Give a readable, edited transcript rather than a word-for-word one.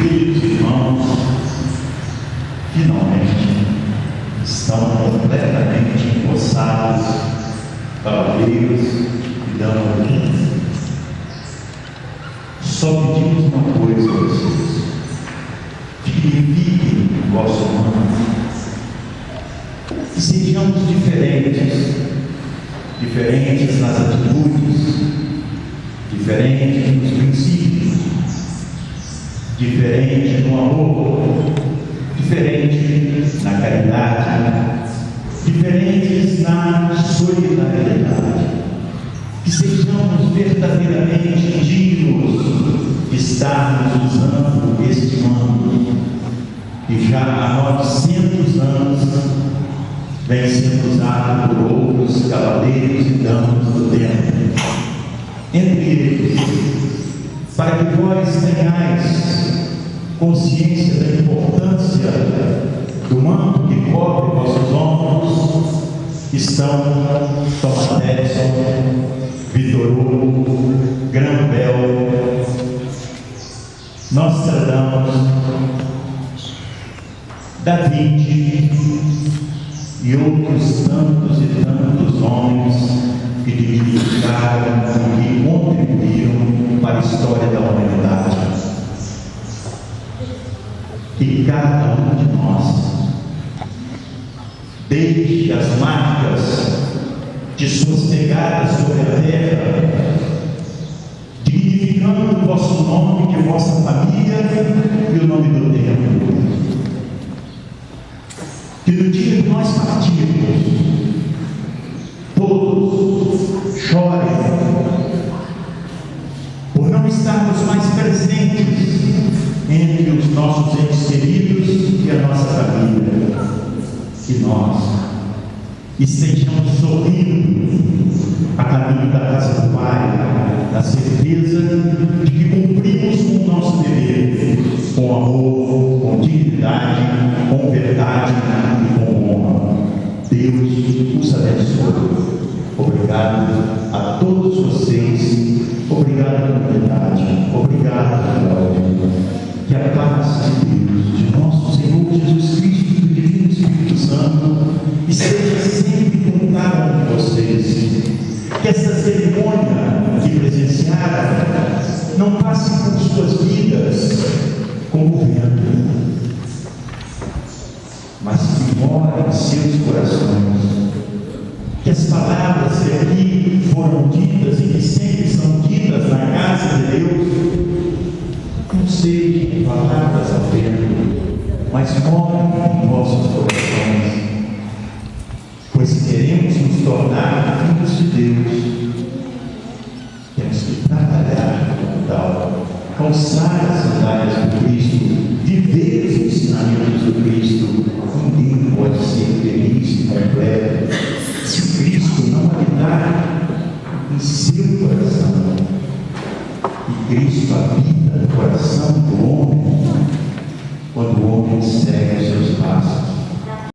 queridos irmãos, finalmente estão completamente empossados, cavaleiros e damas. Só pedimos uma coisa a vocês: dignifiquem o vosso nome, que sejamos diferentes nas atitudes, diferentes nos princípios, diferente no amor, diferente na caridade, diferentes na solidariedade, que sejamos verdadeiramente dignos de estarmos usando este manto que já há 900 anos vem sendo usado por outros cavaleiros e damas do tempo, entre eles, para que vós tenhais consciência da importância do manto que cobre vossos ombros, estão Thomas Edison, Vitor Hugo, Graham Bell, Nostradamus, Da Vinci e outros tantos e tantos homens que dignificaram e que contribuíram para a história da humanidade. Que cada um de nós deixe as marcas de suas pegadas sobre a terra, dignificando o vosso nome, de vossa família e o nome do tempo. Que no dia que nós partirmos, todos chorem por não estarmos mais presentes entre os nossos entes queridos e a nossa família. Que nós estejamos sorrindo a caminho da casa do Pai, na certeza de que cumprimos com o nosso dever, com amor, com dignidade, com verdade e com honra. Deus os abençoe. Obrigado a todos vocês, obrigado comunidade, obrigado Cláudio. Que a paz de Deus, de nosso Senhor Jesus Cristo e do Divino Espírito Santo esteja sempre com cada um de vocês. Que essa cerimônia que presenciaram não passe por suas vidas como vento, mas que mora em seus corações. Que as palavras que aqui foram ditas e que sempre são ditas na casa de Deus não sejam palavras ao vento, mas morem em vossos corações. Pois se queremos nos tornar filhos de Deus, temos que trabalhar como tal, calçar as sandálias do Cristo, viver os ensinamentos do Cristo. Ninguém pode ser feliz e completo se o Cristo não habitar em seu coração. E Cristo habita no coração do homem quando o homem segue os seus passos.